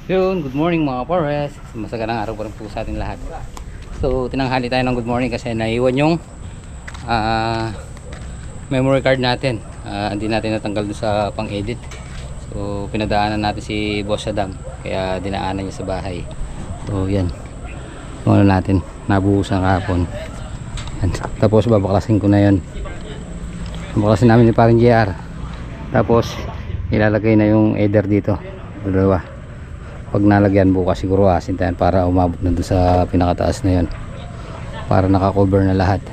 Yun, good morning mga pares. Masagandang araw pa rin po sa ating lahat. So, tinanghali tayo ng good morning kasi naiwan yung memory card natin. Hindi natin natanggal doon sa pang-edit. So, pinadaanan natin si Boss Adam. Kaya dinaanan niya sa bahay. So, yan. Ano natin, nabuhusan kahapon. Tapos, babaklasin ko na yun. Babaklasin namin ni parang JR. Tapos, ilalagay na yung header dito. Dalawa. Pag nalagyan bukas siguro asintahan para umabot na doon sa pinakataas na yun, para nakakover na lahat,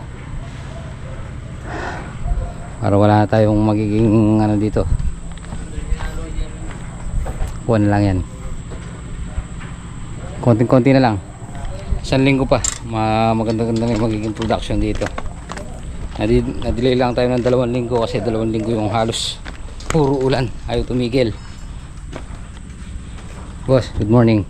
para wala na tayong magiging ano dito. Kuha na lang yan, konting-konti na lang, 1 linggo pa maganda-ganda na magiging production dito. Nadelay lang tayo ng 2 linggo kasi 2 linggo yung halos puro ulan, ayaw tumigil. Boss, good morning.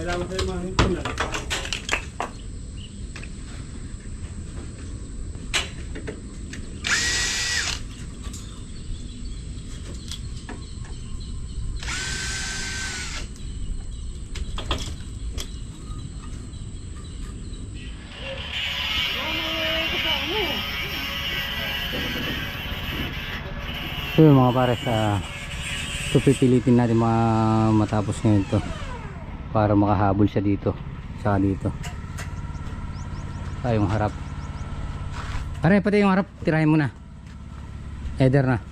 Kailangan tayo mahipunan. So yun mga pares, ito pipilitin natin matapos ngayon to para makahabol siya dito sa dito sa yung harap. Pare, pati yung harap tirahin mo na, header na.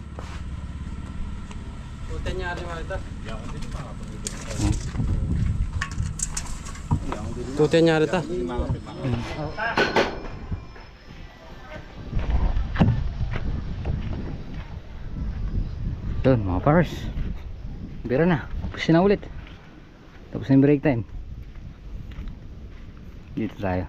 Tutya niya rin ta. Yun mga pares, bira na, pusin na ulit. Tapos na yung break time. Dito tayo.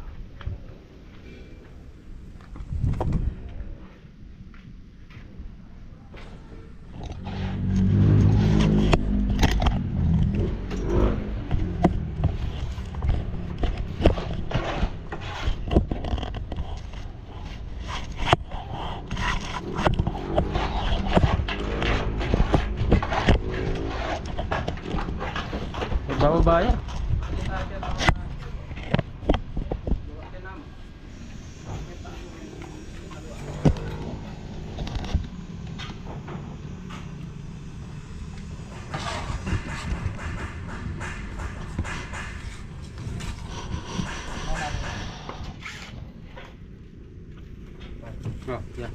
Bababa yan. Oh, yeah.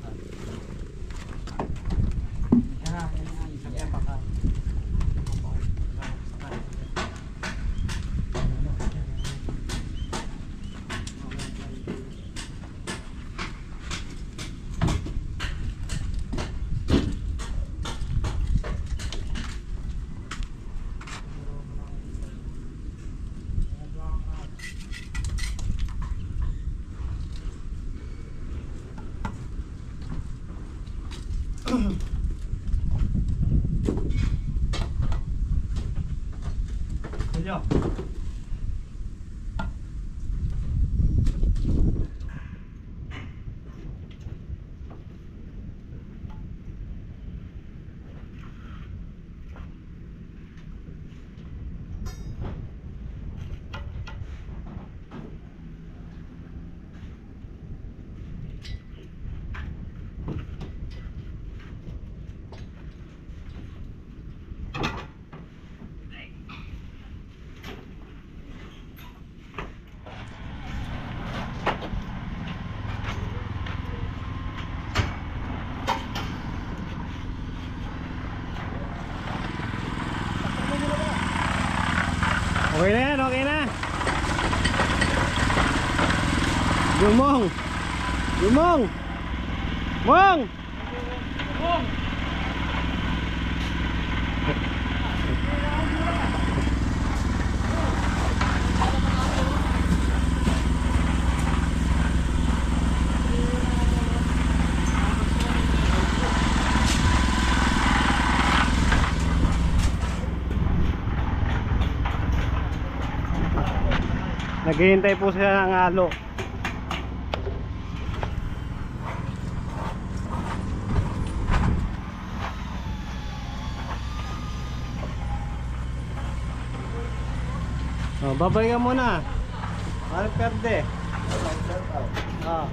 Yo. Okay na yan, okay na. Gumong. Gumong. Mong. Mong. Naghihintay po sila ng halo. Oh, babay ka muna. Alat karte. Ah.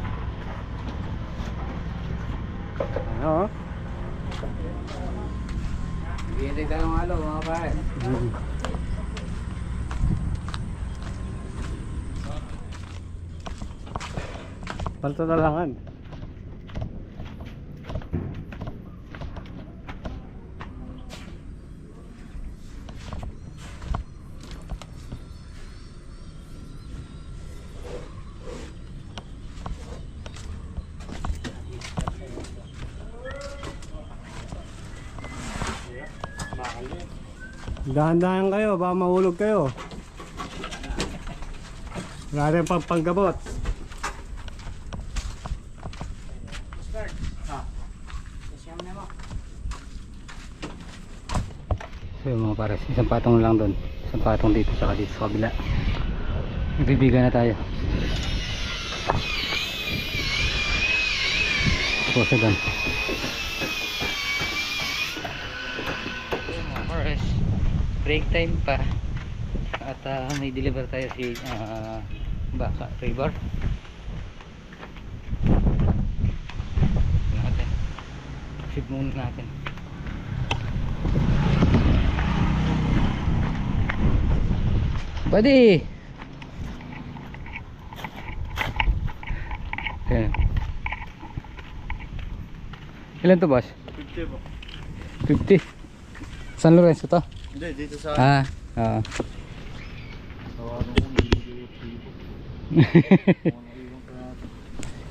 Ano? Naghihintay tayo ng halo mga pare. Paltatalangan. Dahan-dahan kayo, baka mahulog kayo. Wala rin panggamot. So yun mga pares, isang patong lang doon, isang patong dito saka dito sa kabila. Nagbibigan na tayo. Tapos na doon. Mga pares, break time pa. At may deliver tayo si Baka River. Natin. Ship muna natin. Buddy. Ayan. Ilan to boss? 50 po. 50. San Lorenzo to? Hindi, dito sa...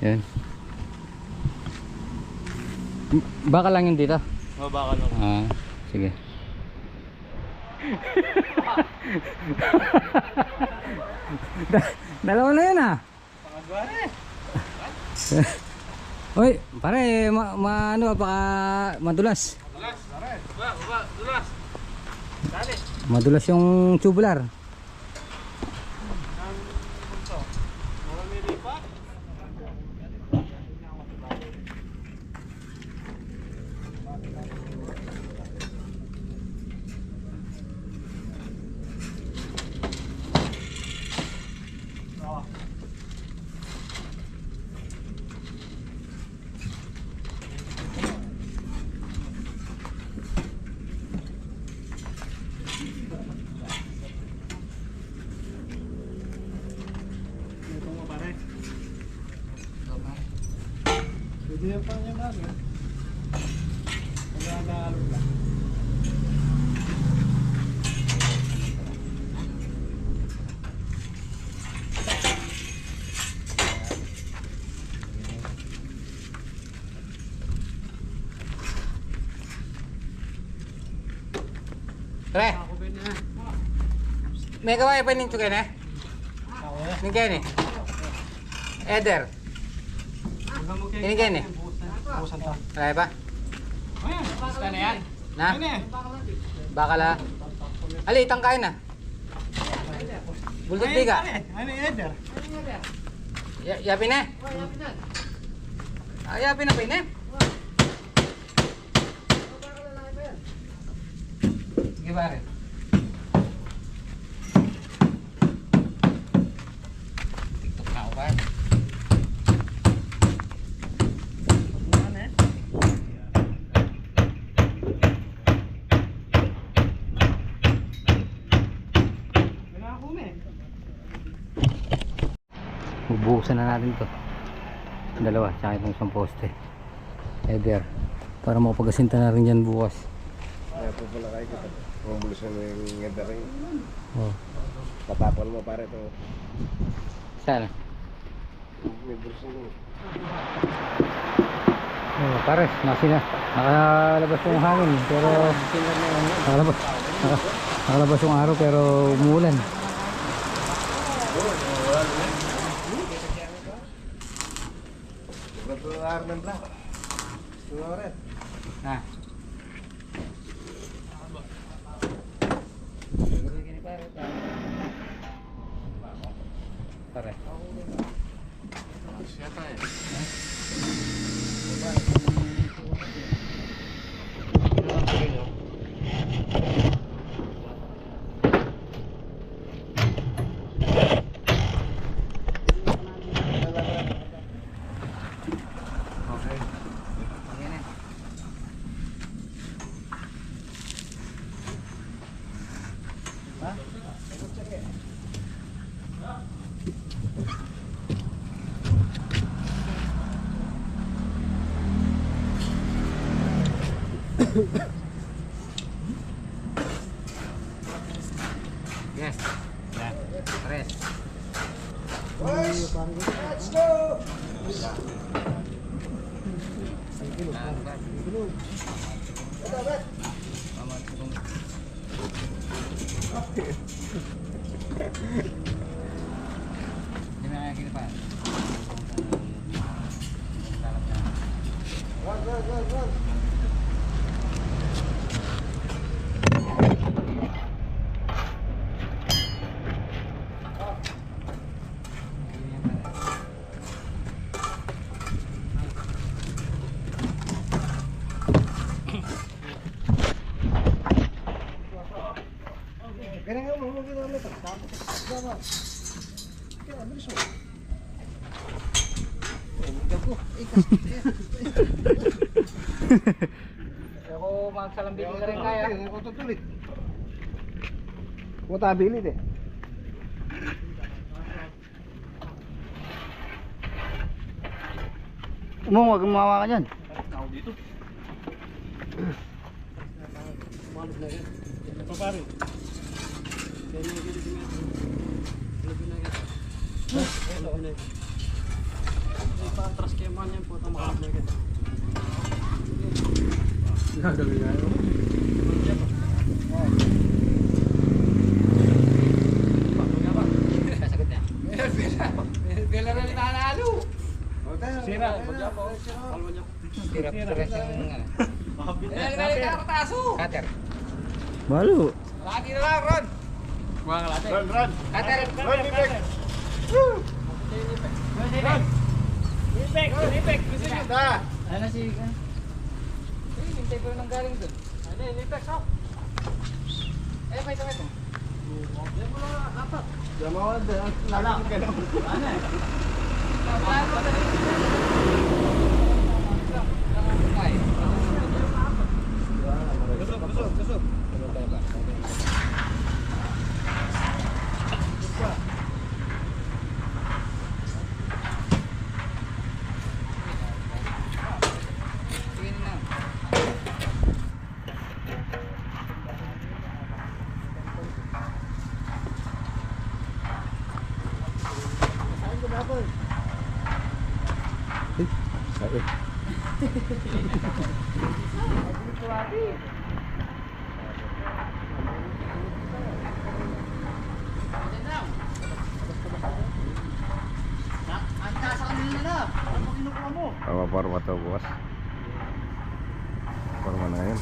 Yan. Baka lang yun dito? Baka lang. Sige. Dalawa na yun ah. Oy, pare, ano baka madulas. Madulas. Madulas yung tubular. Pwede yung pang yung ano. Wala na ano lang. Pre, may kawai pa ninyo kayo na? Ini kayo ni? Eder, ini kayo ni? Busan to. Kaya pa? Ayan, basta na yan. Na? Ano eh? Bakala. Ali, itang kain na. Bulldog tiga. Ano yung Eder? Yapi na? Yapi na pa ini? Sige pare. TikTok na ako pare. Bubuhusan na natin to. Dalawa, tsaka itong isang poste. Eder. Para makapagasinta na rin dyan bukas. Kaya po pala kayo kita. Bumulusan mo yung ngeda rin. Oh. Patapon mo pare ito. Sana? May bulusan mo. Oh, pares, nakalabas yung hangin. Pero nakalabas yung araw pero umuulan. Natular ng black. Tuloret. Na. Pare. Siapa ya? Yes. Pares. Let's go! Hindi na nakikita pa. Run, run, run, run! Kaya nga mo ginawa nito. Tama. Kaya bilis mo. Ako magsalambing na rin kaya. Ako tutulit. Mo tabilit eh. Wag gumawa ka dyan. Ako dito. Malog na yan. Ito pa rin. Patras kayo man yan po ito makalagay. Gagawin nga yun. Sasagot niya. Bela rin nanalo. Sira. Kalma niya. Tira pares yung ano. Cutter. Malu. Lagi na lang, Ron. Mga kalate. Run, run! Cutter. Run, Nipek! Nipek! Gusto niyo? Da! Ano si... Hintay ko nang galing dun. Ano yun? Nipek, so? May ito. Yan mo na apat. Diyan mo ka doon. Nalakit ka naman. Ano eh? Busog, busog. eh. Parma to bukas. Parma na yun.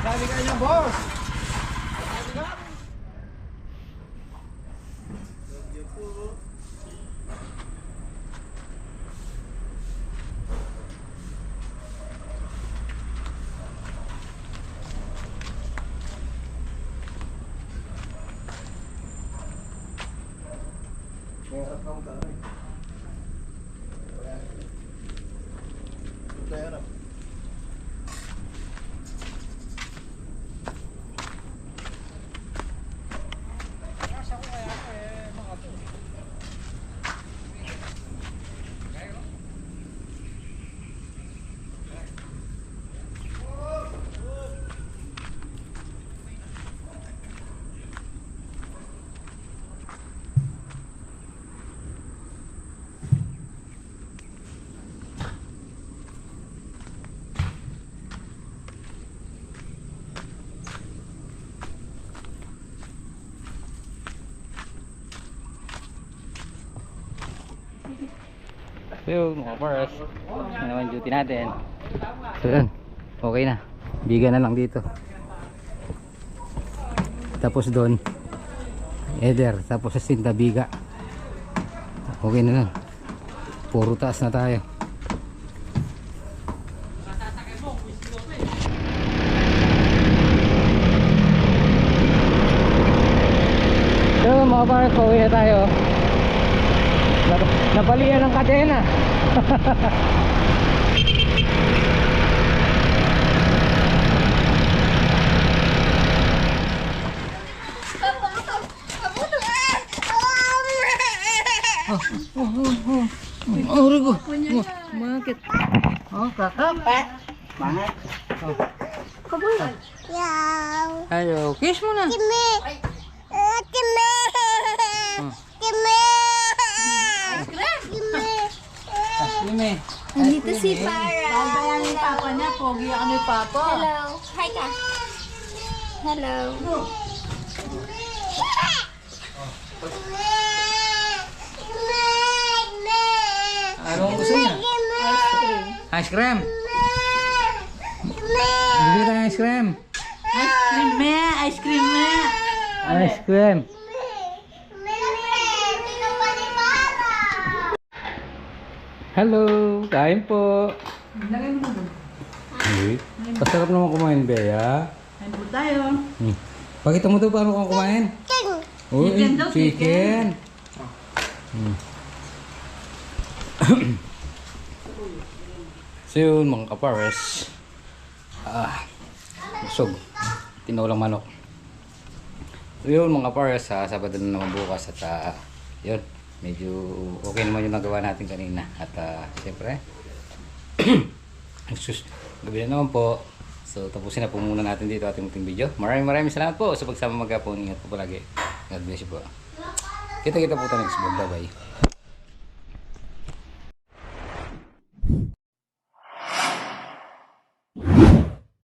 Sabi ka niya, boss. So yun mga pares, yan naman duty natin. So yun, okay na, biga na lang dito. Tapos doon Eder, tapos sa Sinta biga. Okay na lang, puro taas na tayo. So mga pares, pauwi na tayo. Nabalian ng kadena. Oh, Rigo. Bakit? Oh, kakap. Bakit? Kaboy. Ayo, kiss mo na. Kimi. Kimi. Kimi. Kimi. Nandito si Para. Babayan ni Papa niya, pogi ako ni Papa. Hello. Hi ka. Hello. Anong gusto niya? Ice cream. Bili tayo ice cream. Ice cream me, ice cream me. Ice cream. Hello, kain po. Lagay mo na doon. Hey, pasarap naman kumain, Bea. Kain po tayo. Pakita mo to paano kung kumain. Uy, Chicken daw, chicken. So yun mga kapares. Busog. Tinolang manok. So yun mga kapares, Sabado na naman bukas at yun. Medyo okay naman yung nagawa natin kanina. At siyempre, gabi na naman po. So tapusin na po muna natin dito ating munting video. Maraming salamat po sa pagsama magkapon. Ingat po palagi. God bless you po. Kita-kita po tayo next vlog. Bye bye.